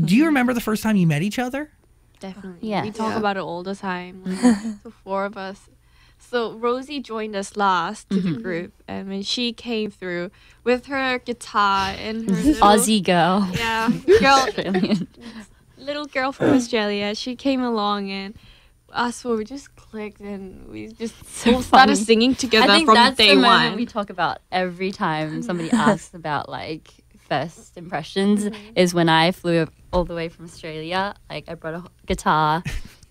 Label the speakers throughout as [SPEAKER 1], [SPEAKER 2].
[SPEAKER 1] Do you remember the first time you met each other?
[SPEAKER 2] Definitely.
[SPEAKER 3] Yeah.
[SPEAKER 2] We talk about it all the time. Like, the four of us. So Rosie joined us last to the group, and when she came through with her guitar and her little,
[SPEAKER 3] Aussie girl.
[SPEAKER 2] yeah, girl,
[SPEAKER 3] Australian.
[SPEAKER 2] little girl from Australia, she came along and us four, we just clicked and we just all started singing together
[SPEAKER 3] I think
[SPEAKER 2] from
[SPEAKER 3] that's
[SPEAKER 2] day
[SPEAKER 3] the moment
[SPEAKER 2] one.
[SPEAKER 3] we talk about every time somebody asks about like first impressions is when I flew all the way from Australia. Like I brought a guitar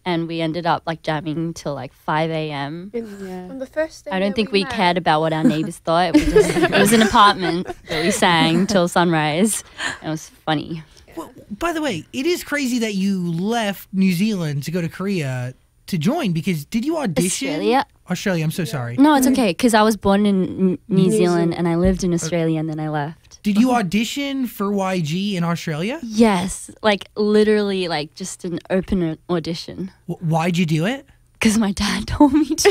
[SPEAKER 3] and we ended up like jamming till like 5 a.m.
[SPEAKER 4] On the first day
[SPEAKER 3] I don't
[SPEAKER 4] that
[SPEAKER 3] think we
[SPEAKER 4] met.
[SPEAKER 3] cared about what our neighbors thought. It was an apartment that we sang till sunrise. It was funny.
[SPEAKER 1] Well, by the way, it is crazy that you left New Zealand to go to Korea to join, because did you audition?
[SPEAKER 3] Australia?
[SPEAKER 1] I'm so sorry.
[SPEAKER 3] No, it's okay because I was born in New Zealand and I lived in Australia and then I left.
[SPEAKER 1] Did you audition for YG in Australia?
[SPEAKER 3] Yes, like literally like just an open audition.
[SPEAKER 1] Why'd you do it?
[SPEAKER 3] Because my dad told me to.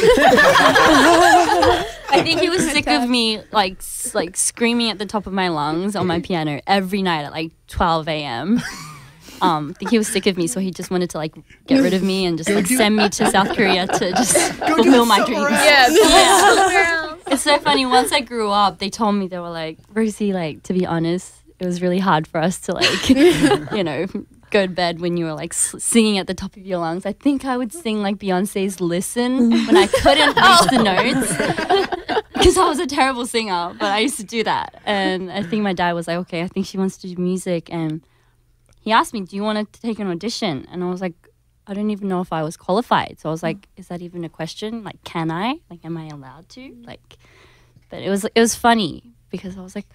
[SPEAKER 3] I think he was sick of me like screaming at the top of my lungs on my piano every night at like 12 a.m. I think he was sick of me, so he just wanted to like get rid of me and just like send me to South Korea to just fulfill my dreams.
[SPEAKER 4] Yeah.
[SPEAKER 3] It's so funny. Once I grew up, they told me, they were like, Rosie, like to be honest, it was really hard for us to like, you know, go to bed when you were like singing at the top of your lungs. I think I would sing like Beyonce's "Listen" when I couldn't reach the notes because I was a terrible singer. But I used to do that, and I think my dad was like, "Okay, I think she wants to do music," and he asked me, "Do you want to take an audition?" And I was like, "I don't even know if I was qualified." So I was like, "Is that even a question? Like, can I? Like, am I allowed to?" Like, but it was funny because I was like,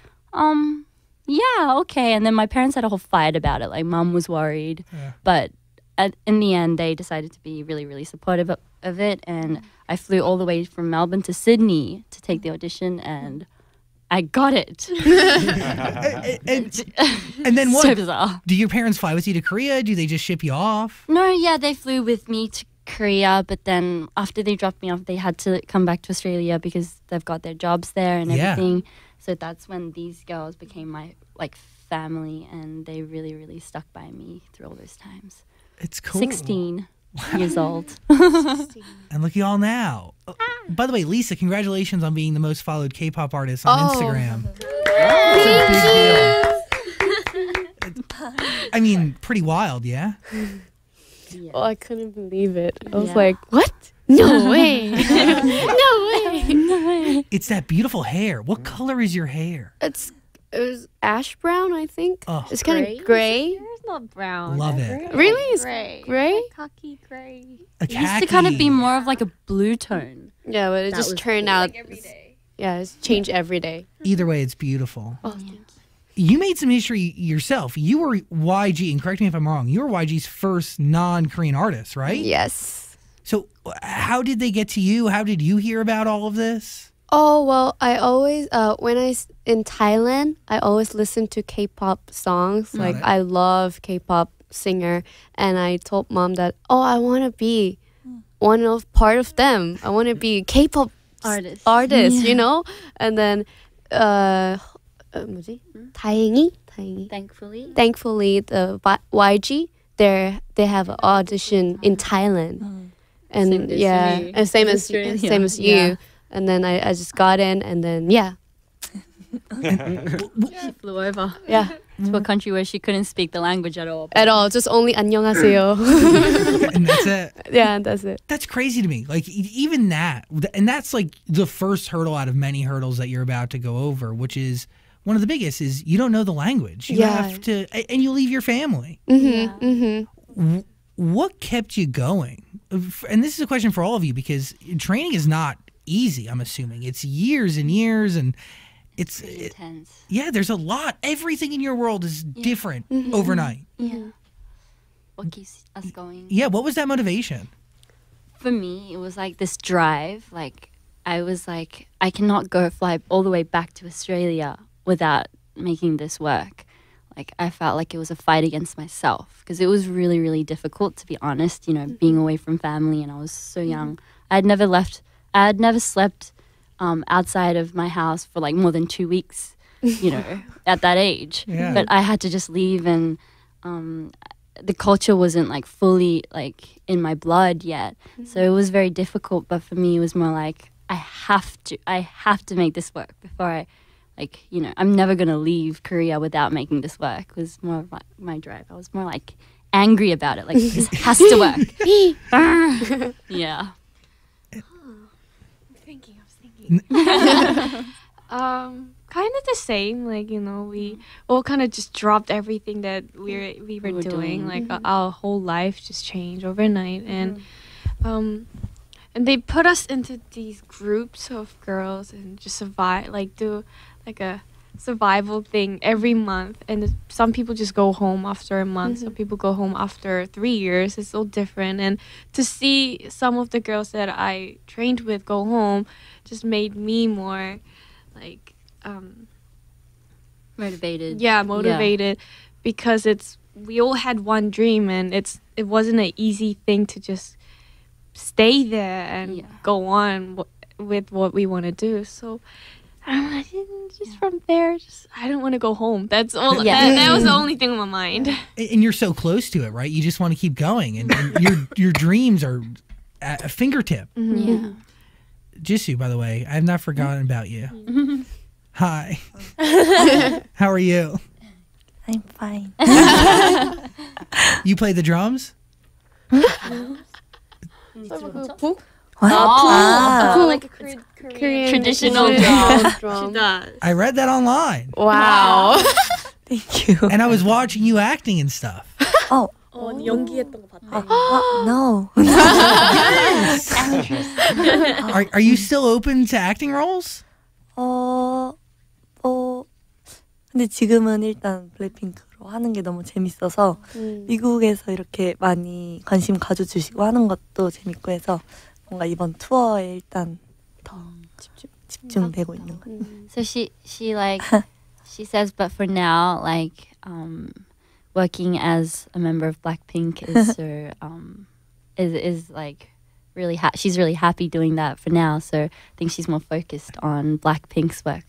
[SPEAKER 3] yeah, okay. And then my parents had a whole fight about it. Like, mum was worried, but in the end, they decided to be really, really supportive of it. And I flew all the way from Melbourne to Sydney to take the audition, and I got it.
[SPEAKER 1] And then what?
[SPEAKER 3] So bizarre.
[SPEAKER 1] Do your parents fly with you to Korea? Do they just ship you off?
[SPEAKER 3] No, yeah, they flew with me to Korea, but then after they dropped me off, they had to come back to Australia because they've got their jobs there and everything. So that's when these girls became my like family, and they really, really stuck by me through all those times.
[SPEAKER 1] It's cool.
[SPEAKER 3] 16 years old.
[SPEAKER 1] And look at y'all now. By the way, Lisa, congratulations on being the most followed K-pop artist on Instagram. It's a big deal. I mean, pretty wild, yeah?
[SPEAKER 3] Yeah.
[SPEAKER 4] Oh, I couldn't believe it. I was like, what? No way. No way.
[SPEAKER 1] It's that beautiful hair. What color is your hair?
[SPEAKER 4] It was ash brown, I think.
[SPEAKER 1] Oh.
[SPEAKER 4] It's kind of gray.
[SPEAKER 2] It's not brown.
[SPEAKER 1] Love it.
[SPEAKER 4] Really? It's
[SPEAKER 2] Gray.
[SPEAKER 4] gray?
[SPEAKER 2] Khaki gray.
[SPEAKER 1] A
[SPEAKER 3] It used to kind of be more of like a blue tone.
[SPEAKER 4] Yeah, but it
[SPEAKER 3] That
[SPEAKER 4] just
[SPEAKER 3] was
[SPEAKER 4] turned out. Yeah, it's changed every day.
[SPEAKER 1] Either way, it's beautiful.
[SPEAKER 4] Oh,
[SPEAKER 1] You made some history yourself. You were YG, and correct me if I'm wrong, you were YG's first non-Korean artist, right?
[SPEAKER 4] yes.
[SPEAKER 1] So how did they get to you? How did you hear about all of this?
[SPEAKER 4] Oh, well, I always, in Thailand, I always listen to K-pop songs. Like,
[SPEAKER 1] it.
[SPEAKER 4] I love K-pop singer. And I told mom that, oh, I want to be part of them. I want to be K-pop artist, you know? And then, 뭐지? 다행히? Thankfully, the YG, they have an audition in Thailand. And
[SPEAKER 3] Same as
[SPEAKER 4] yeah,
[SPEAKER 3] me.
[SPEAKER 4] and same as
[SPEAKER 3] Australia.
[SPEAKER 4] you.
[SPEAKER 3] Yeah.
[SPEAKER 4] And then I just got in, and then
[SPEAKER 3] She flew over
[SPEAKER 4] yeah,
[SPEAKER 3] to a country where she couldn't speak the language at all.
[SPEAKER 4] at all, just only 안녕하세요.
[SPEAKER 1] And that's it.
[SPEAKER 4] Yeah, and that's it.
[SPEAKER 1] That's crazy to me. Like, even that, and that's like the first hurdle out of many hurdles that you're about to go over, which is one of the biggest, is you don't know the language. You have to, and you leave your family. What kept you going? And this is a question for all of you, because training is not easy, I'm assuming. It's years and years, and it's
[SPEAKER 3] Intense.
[SPEAKER 1] yeah, there's a lot. Everything in your world is different overnight.
[SPEAKER 3] Yeah. What keeps us going?
[SPEAKER 1] Yeah, what was that motivation?
[SPEAKER 3] For me, it was like this drive. Like, I was like, I cannot fly all the way back to Australia without making this work. Like, I felt like it was a fight against myself because it was really, really difficult, to be honest, you know, being away from family, and I was so young. I had never slept outside of my house for like more than 2 weeks, you know, at that age.
[SPEAKER 1] Yeah.
[SPEAKER 3] But I had to just leave and the culture wasn't like fully like in my blood yet. So it was very difficult. But for me, it was more like I have to make this work before I, like, you know, I'm never gonna leave Korea without making this work. Was more of my drive. I was more like angry about it. Like this has to work. Yeah.
[SPEAKER 2] I was thinking. Kind of the same. Like, you know, we all kind of just dropped everything that we were doing. Like our whole life just changed overnight, and they put us into these groups of girls and just survive, like do like a survival thing every month. And some people just go home after a month. Some people go home after 3 years. It's all different. And to see some of the girls that I trained with go home just made me more like
[SPEAKER 3] Motivated.
[SPEAKER 2] Yeah, motivated, because we all had one dream, and it wasn't an easy thing to just stay there and go on with what we want to do. So I didn't from there. I don't want to go home. That's all. That was the only thing on my mind.
[SPEAKER 1] And you're so close to it, right? You just want to keep going, and your dreams are at a fingertip.
[SPEAKER 3] Yeah.
[SPEAKER 1] Jisoo, by the way, I have not forgotten about you. Hi. How are you?
[SPEAKER 5] I'm fine.
[SPEAKER 1] You play the drums?
[SPEAKER 2] Like a Korean
[SPEAKER 3] traditional
[SPEAKER 2] drum. She does.
[SPEAKER 1] I read that online.
[SPEAKER 2] Wow.
[SPEAKER 5] Thank you.
[SPEAKER 1] And I was watching you acting and stuff.
[SPEAKER 5] Oh.
[SPEAKER 2] 연기했던 거 봤대.
[SPEAKER 5] No.
[SPEAKER 1] Yes. Are you still open to acting roles?
[SPEAKER 5] 근데 지금은 일단 블랙핑크로 하는 게 너무 재밌어서 미국에서 이렇게 많이 관심 가져주시고 하는 것도 재밌고 해서 뭔가 이번 투어에 일단 더 집중되고 있는 것 같아요.
[SPEAKER 3] So she like she says, but for now, like working as a member of Blackpink is her is like really she's really happy doing that for now. So I think she's more focused on Blackpink's work.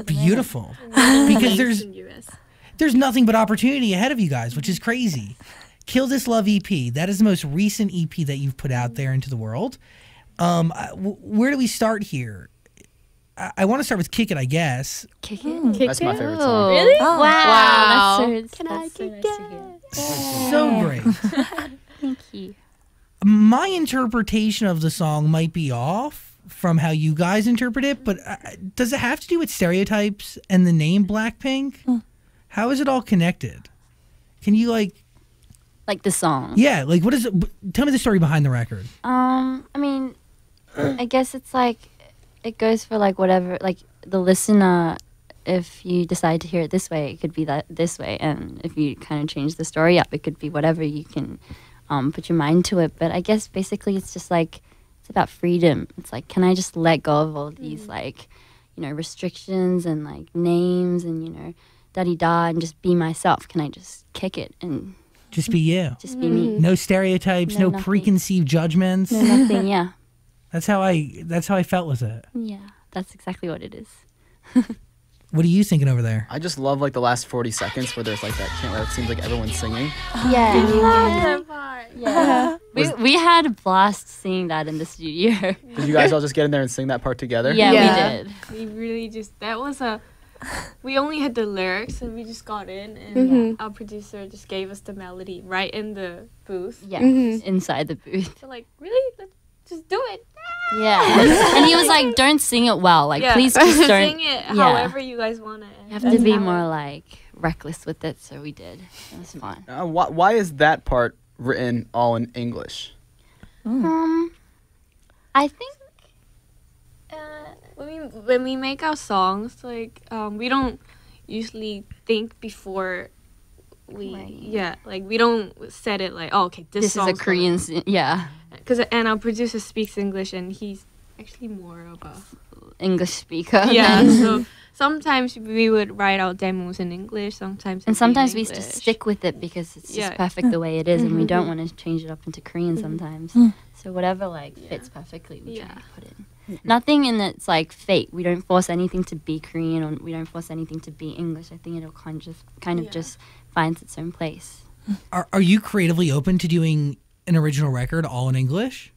[SPEAKER 1] Beautiful. Because there's nothing but opportunity ahead of you guys, which is crazy. Kill This Love EP, that is the most recent EP that you've put out there into the world. Where do we start here? I want to start with Kick It, I guess.
[SPEAKER 3] Kick It.
[SPEAKER 6] That's my favorite song.
[SPEAKER 2] Really?
[SPEAKER 3] Oh,
[SPEAKER 2] Wow.
[SPEAKER 3] That's so nice to hear.
[SPEAKER 1] So great.
[SPEAKER 3] Thank you.
[SPEAKER 1] My interpretation of the song might be off from how you guys interpret it, but does it have to do with stereotypes and the name Blackpink? How is it all connected? Can you like
[SPEAKER 3] the song?
[SPEAKER 1] Yeah, like what is it? Tell me the story behind the record.
[SPEAKER 3] I mean, I guess it's like it goes for like whatever, like the listener. If you decide to hear it this way, it could be this way, and if you kind of change the story up, it could be whatever you can put your mind to it. But I guess basically it's just like it's about freedom. It's like, can I just let go of all these like, you know, restrictions and like names and, you know, da-di-da, and just be myself? Can I just kick it and
[SPEAKER 1] just be you?
[SPEAKER 3] Just be me.
[SPEAKER 1] No stereotypes, no preconceived judgments.
[SPEAKER 3] No nothing. Yeah.
[SPEAKER 1] That's how I felt with it.
[SPEAKER 3] Yeah, that's exactly what it is.
[SPEAKER 1] What are you thinking over there?
[SPEAKER 6] I just love like the last 40 seconds where there's like that chant where it seems like everyone's singing.
[SPEAKER 3] Yeah. We had a blast singing that in the studio.
[SPEAKER 6] Did you guys all just get in there and sing that part together?
[SPEAKER 3] Yeah, we did.
[SPEAKER 2] We really just, we only had the lyrics and we just got in, and our producer just gave us the melody right in the booth.
[SPEAKER 3] Yeah, inside the booth.
[SPEAKER 2] So like, really? Let's just do it.
[SPEAKER 3] Yeah. And he was like, don't sing it well. Like, please just don't.
[SPEAKER 2] Sing it however you guys want it.
[SPEAKER 3] You have to be more like reckless with it, so we did. It was fun.
[SPEAKER 6] Why is that part written all in English?
[SPEAKER 3] I think
[SPEAKER 2] when we make our songs, like we don't usually think before we don't set it like, oh, okay, this
[SPEAKER 3] is a Korean
[SPEAKER 2] and our producer speaks English, and he's actually more of a
[SPEAKER 3] English speaker.
[SPEAKER 2] Yeah, so sometimes we would write out demos in English, sometimes
[SPEAKER 3] we just stick with it because it's just perfect the way it is, and we don't want to change it up into Korean sometimes. So whatever like fits perfectly, we try to put in. Nothing in it's like fate. We don't force anything to be Korean, or we don't force anything to be English. I think it'll kind of just finds its own place.
[SPEAKER 1] Are you creatively open to doing an original record all in English?